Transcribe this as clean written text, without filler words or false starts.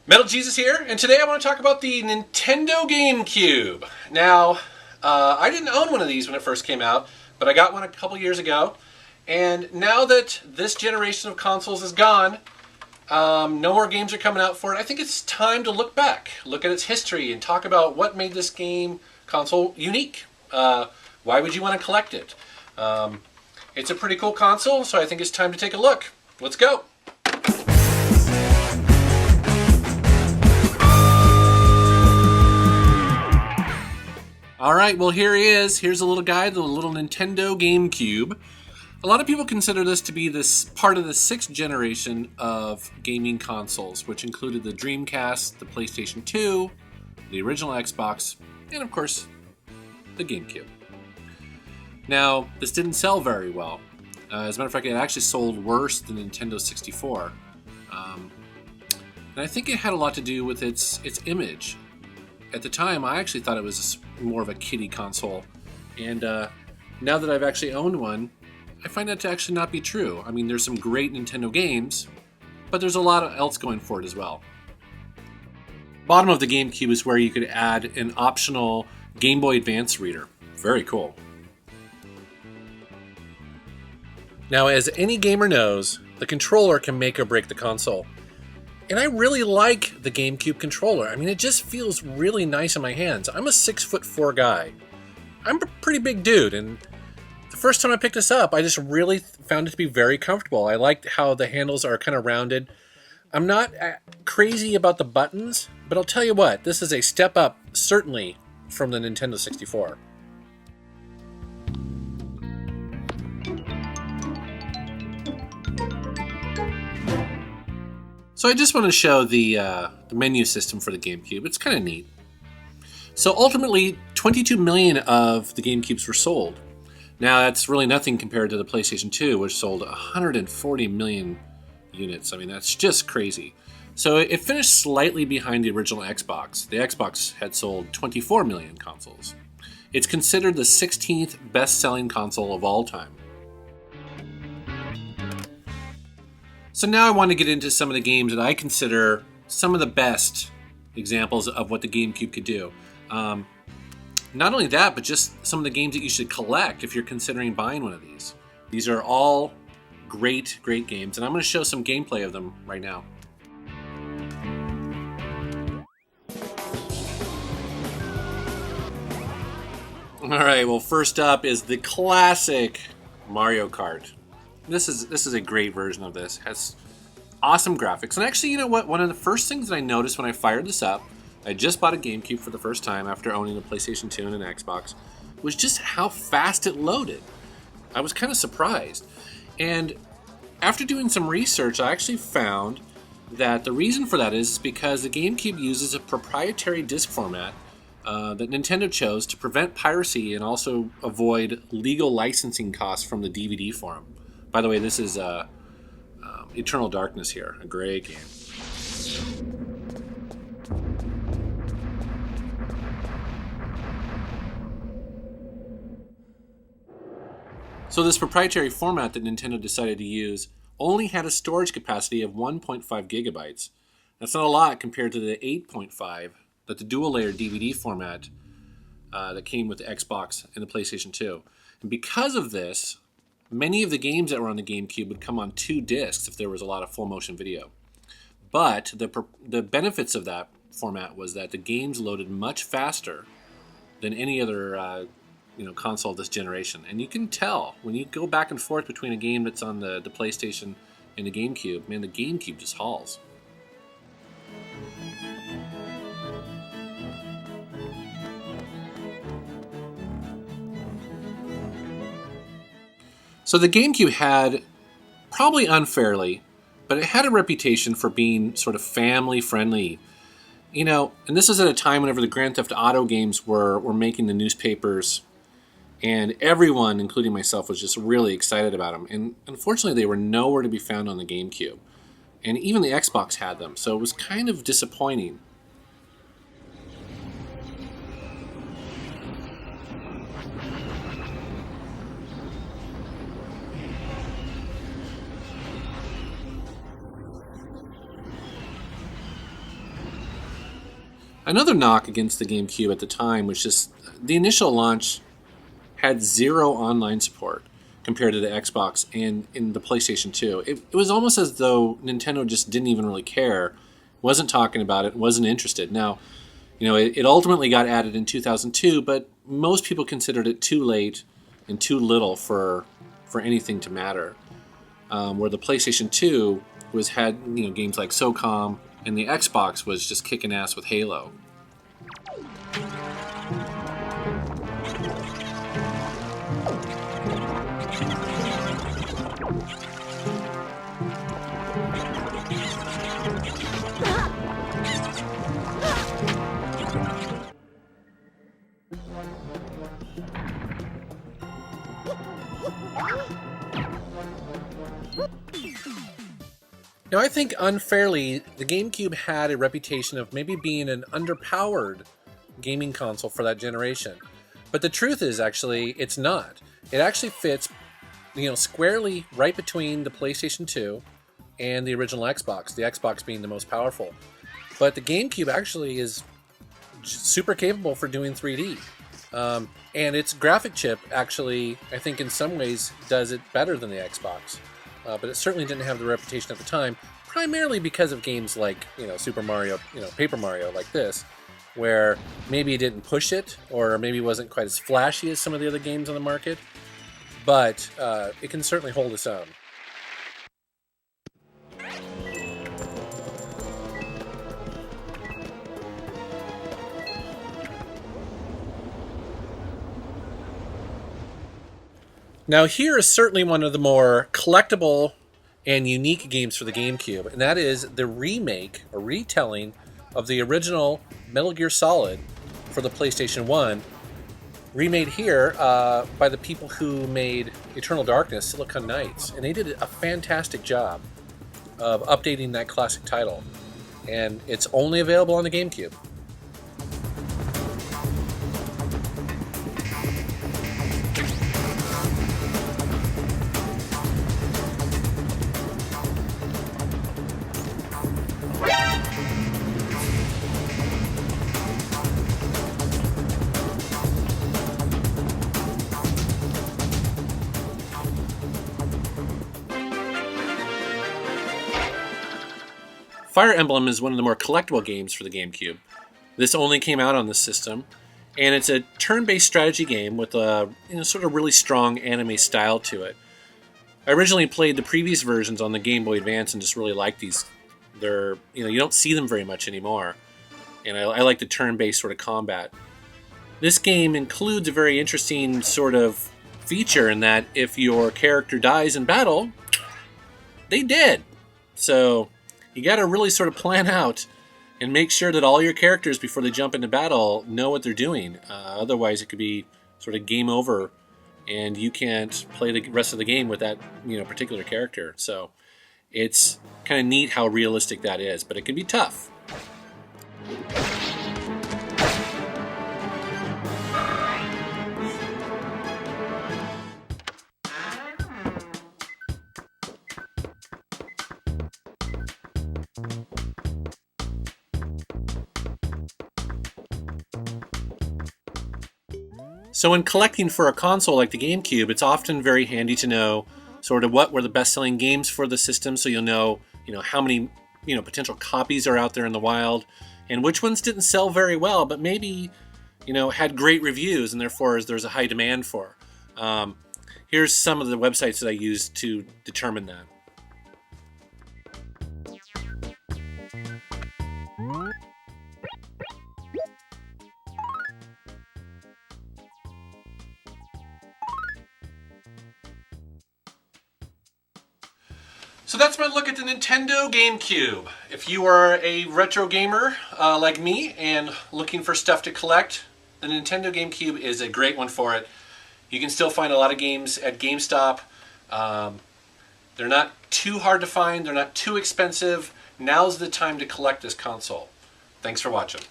Metal Jesus here, and today I want to talk about the Nintendo Gamecube. Now, I didn't own one of these when it first came out, but I got one a couple years ago, and now that this generation of consoles is gone, no more games are coming out for it. I think it's time to look back, look at its history, and talk about what made this game console unique. Why would you want to collect it? It's a pretty cool console, so I think it's time to take a look. Let's go! Alright, well here he is. Here's a little guy, the little Nintendo Gamecube. A lot of people consider this to be this part of the 6th generation of gaming consoles, which included the Dreamcast, the PlayStation 2, the original Xbox, and of course, the GameCube. Now, this didn't sell very well. As a matter of fact, it actually sold worse than Nintendo 64. And I think it had a lot to do with its image. At the time, I actually thought it was more of a kiddie console. And now that I've actually owned one, I find that to actually not be true. I mean, there's some great Nintendo games, but there's a lot else going for it as well. Bottom of the GameCube is where you could add an optional Game Boy Advance reader. Very cool. Now, as any gamer knows, the controller can make or break the console. And I really like the GameCube controller. I mean, it just feels really nice in my hands. I'm a 6'4" guy. I'm a pretty big dude, and the first time I picked this up, I just really found it to be very comfortable. I liked how the handles are kind of rounded. I'm not crazy about the buttons, but I'll tell you what, this is a step up, certainly, from the Nintendo 64. So I just want to show the menu system for the GameCube. It's kind of neat. So ultimately, 22 million of the GameCubes were sold. Now that's really nothing compared to the PlayStation 2, which sold 140 million units. I mean, that's just crazy. So it finished slightly behind the original Xbox. The Xbox had sold 24 million consoles. It's considered the 16th best-selling console of all time. So now I want to get into some of the games that I consider some of the best examples of what the GameCube could do. Not only that, but just some of the games that you should collect if you're considering buying one of these. These are all great games, and I'm going to show some gameplay of them right now. Alright, well first up is the classic Mario Kart. This is a great version of this. It has awesome graphics. And actually, you know what? One of the first things that I noticed when I fired this up, I just bought a GameCube for the first time after owning a PlayStation 2 and an Xbox, was just how fast it loaded. I was kind of surprised. And after doing some research, I actually found that the reason for that is because the GameCube uses a proprietary disc format that Nintendo chose to prevent piracy and also avoid legal licensing costs from the DVD form. By the way, this is Eternal Darkness here, a great game. So this proprietary format that Nintendo decided to use only had a storage capacity of 1.5 gigabytes. That's not a lot compared to the 8.5 that the dual-layer DVD format that came with the Xbox and the PlayStation 2. And because of this, many of the games that were on the GameCube would come on 2 discs if there was a lot of full-motion video. But the benefits of that format was that the games loaded much faster than any other console of this generation. And you can tell when you go back and forth between a game that's on the PlayStation and the GameCube, man, the GameCube just hauls. So the GameCube had, probably unfairly, but it had a reputation for being sort of family-friendly. You know, and this is at a time whenever the Grand Theft Auto games were making the newspapers, and everyone, including myself, was just really excited about them. And unfortunately, they were nowhere to be found on the GameCube. And even the Xbox had them, so it was kind of disappointing. Another knock against the GameCube at the time was just the initial launch had zero online support compared to the Xbox and in the PlayStation 2. It was almost as though Nintendo just didn't even really care, wasn't talking about it, wasn't interested. Now, it ultimately got added in 2002, but most people considered it too late and too little for anything to matter. Where the PlayStation 2 had games like SOCOM, and the Xbox was just kicking ass with Halo. Now, I think unfairly, the GameCube had a reputation of maybe being an underpowered gaming console for that generation. But the truth is, actually, it's not. It actually fits, squarely right between the PlayStation 2 and the original Xbox, the Xbox being the most powerful. But the GameCube actually is super capable for doing 3D. And its graphic chip actually, I think in some ways, does it better than the Xbox. But it certainly didn't have the reputation at the time, primarily because of games like, Super Mario, Paper Mario like this, where maybe it didn't push it, or maybe it wasn't quite as flashy as some of the other games on the market, but it can certainly hold its own. Now, here is certainly one of the more collectible and unique games for the GameCube, and that is the remake, or retelling, of the original Metal Gear Solid for the PlayStation 1, remade here by the people who made Eternal Darkness, Silicon Knights, and they did a fantastic job of updating that classic title, and it's only available on the GameCube. Fire Emblem is one of the more collectible games for the GameCube. This only came out on this system, and it's a turn-based strategy game with a sort of really strong anime style to it. I originally played the previous versions on the Game Boy Advance and just really liked these. They're you don't see them very much anymore, and I like the turn-based sort of combat. This game includes a very interesting sort of feature in that if your character dies in battle, they did. So you got to really sort of plan out and make sure that all your characters, before they jump into battle, know what they're doing. Otherwise, it could be sort of game over, and you can't play the rest of the game with that particular character. So it's kind of neat how realistic that is, but it can be tough. So when collecting for a console like the GameCube, it's often very handy to know sort of what were the best-selling games for the system, so you'll know, how many, potential copies are out there in the wild, and which ones didn't sell very well, but maybe, had great reviews, and therefore there's a high demand for. Here's some of the websites that I used to determine that. So that's my look at the Nintendo GameCube. If you are a retro gamer like me and looking for stuff to collect, the Nintendo GameCube is a great one for it. You can still find a lot of games at GameStop. They're not too hard to find, they're not too expensive. Now's the time to collect this console. Thanks for watching.